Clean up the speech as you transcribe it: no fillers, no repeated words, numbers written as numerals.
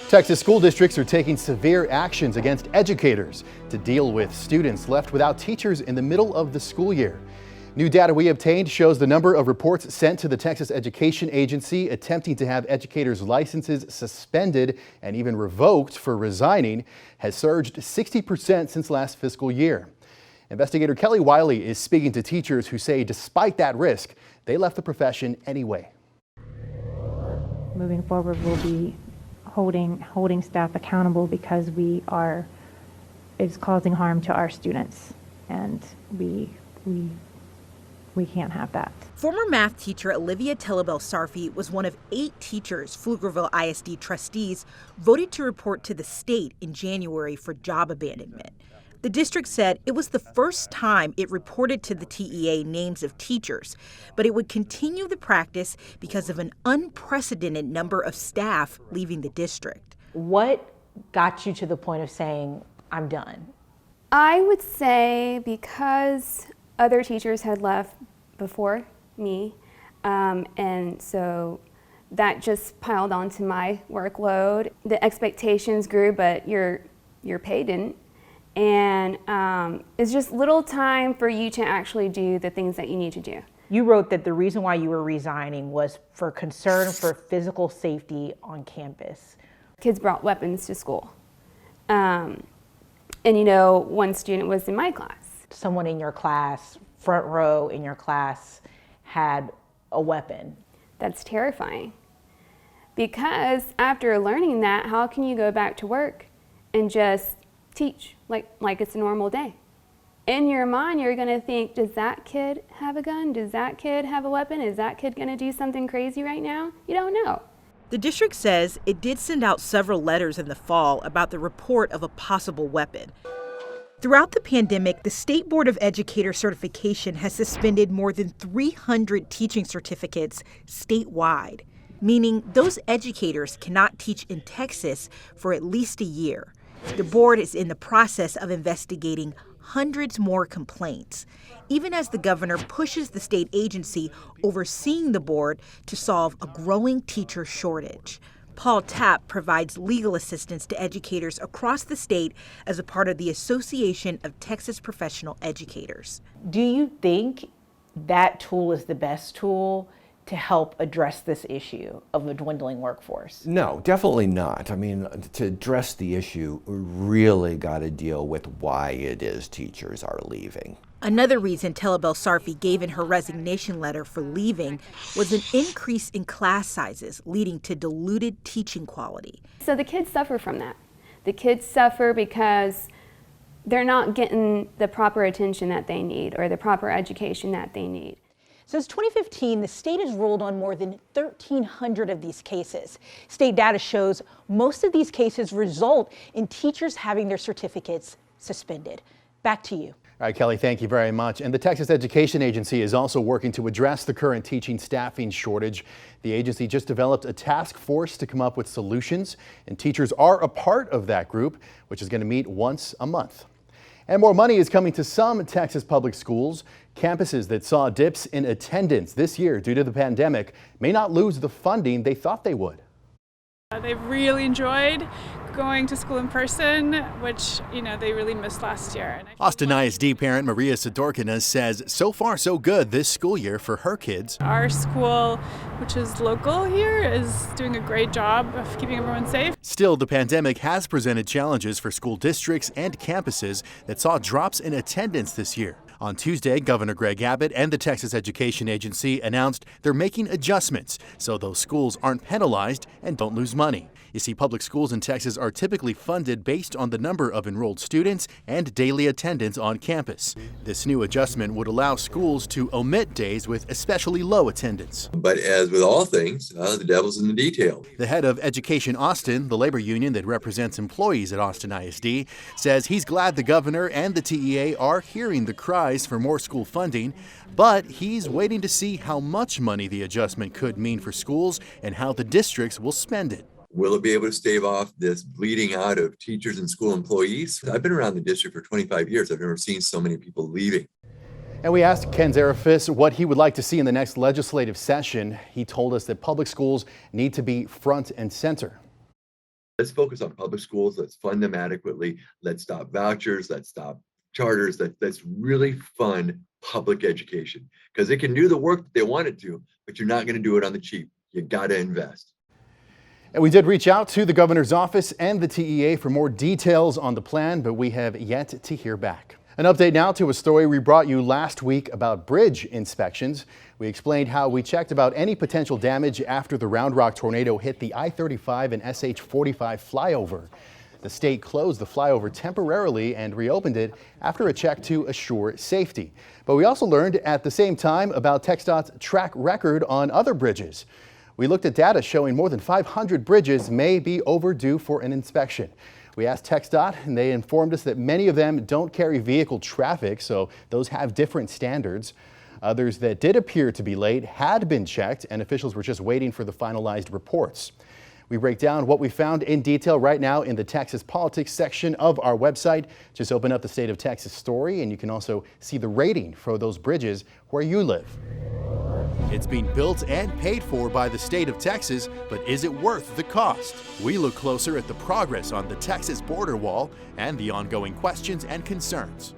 Texas school districts are taking severe actions against educators to deal with students left without teachers in the middle of the school year. New data we obtained shows the number of reports sent to the Texas Education Agency attempting to have educators' licenses suspended and even revoked for resigning has surged 60% since last fiscal year. Investigator Kelly Wiley is speaking to teachers who say despite that risk, they left the profession anyway. Moving forward, we'll be holding staff accountable because it's causing harm to our students, and we can't have that. Former math teacher Olivia Tellabel Sarfi was one of 8 teachers Pflugerville ISD trustees voted to report to the state in January for job abandonment. The district said it was the first time it reported to the TEA names of teachers, but it would continue the practice because of an unprecedented number of staff leaving the district. What got you to the point of saying, I'm done? I would say because other teachers had left before me, and so that just piled onto my workload. The expectations grew, but your pay didn't. And it's just little time for you to actually do the things that you need to do. You wrote that the reason why you were resigning was for concern for physical safety on campus. Kids brought weapons to school. And one student was in my class. Someone in your class, front row in your class, had a weapon. That's terrifying. Because after learning that, how can you go back to work and just teach like it's a normal day? In your mind, you're going to think, does that kid have a gun? Does that kid have a weapon? Is that kid going to do something crazy right now? You don't know. The district says it did send out several letters in the fall about the report of a possible weapon. Throughout the pandemic, the State Board of Educator Certification has suspended more than 300 teaching certificates statewide, meaning those educators cannot teach in Texas for at least a year. The board is in the process of investigating hundreds more complaints, even as the governor pushes the state agency overseeing the board to solve a growing teacher shortage. Paul Tapp provides legal assistance to educators across the state as a part of the Association of Texas Professional Educators. Do you think that tool is the best tool to help address this issue of a dwindling workforce? No, definitely not. I mean, to address the issue, we really got to deal with why it is teachers are leaving. Another reason Tellabel Sarfi gave in her resignation letter for leaving was an increase in class sizes, leading to diluted teaching quality. So the kids suffer from that. The kids suffer because they're not getting the proper attention that they need or the proper education that they need. Since 2015, the state has ruled on more than 1,300 of these cases. State data shows most of these cases result in teachers having their certificates suspended. Back to you. All right, Kelly, thank you very much. And the Texas Education Agency is also working to address the current teaching staffing shortage. The agency just developed a task force to come up with solutions, and teachers are a part of that group, which is going to meet once a month. And more money is coming to some Texas public schools. Campuses that saw dips in attendance this year due to the pandemic may not lose the funding they thought they would. They've really enjoyed going to school in person, which, they really missed last year. Austin ISD parent Maria Sidorkina says so far so good this school year for her kids. Our school, which is local here, is doing a great job of keeping everyone safe. Still, the pandemic has presented challenges for school districts and campuses that saw drops in attendance this year. On Tuesday, Governor Greg Abbott and the Texas Education Agency announced they're making adjustments so those schools aren't penalized and don't lose money. You see, public schools in Texas are typically funded based on the number of enrolled students and daily attendance on campus. This new adjustment would allow schools to omit days with especially low attendance. But as with all things, the devil's in the detail. The head of Education Austin, the labor union that represents employees at Austin ISD, says he's glad the governor and the TEA are hearing the cries for more school funding, but he's waiting to see how much money the adjustment could mean for schools and how the districts will spend it. Will it be able to stave off this bleeding out of teachers and school employees? I've been around the district for 25 years. I've never seen so many people leaving. And we asked Ken Zarafis what he would like to see in the next legislative session. He told us that public schools need to be front and center. Let's focus on public schools. Let's fund them adequately. Let's stop vouchers. Let's stop charters. Let's really fund public education, because it can do the work that they want it to, but you're not going to do it on the cheap. You got to invest. And we did reach out to the governor's office and the TEA for more details on the plan, but we have yet to hear back. An update now to a story we brought you last week about bridge inspections. We explained how we checked about any potential damage after the Round Rock tornado hit the I-35 and SH-45 flyover. The state closed the flyover temporarily and reopened it after a check to assure safety. But we also learned at the same time about TxDOT's track record on other bridges. We looked at data showing more than 500 bridges may be overdue for an inspection. We asked TxDOT, and they informed us that many of them don't carry vehicle traffic, so those have different standards. Others that did appear to be late had been checked, and officials were just waiting for the finalized reports. We break down what we found in detail right now in the Texas Politics section of our website. Just open up the State of Texas story, and you can also see the rating for those bridges where you live. It's being built and paid for by the state of Texas, but is it worth the cost? We look closer at the progress on the Texas border wall and the ongoing questions and concerns.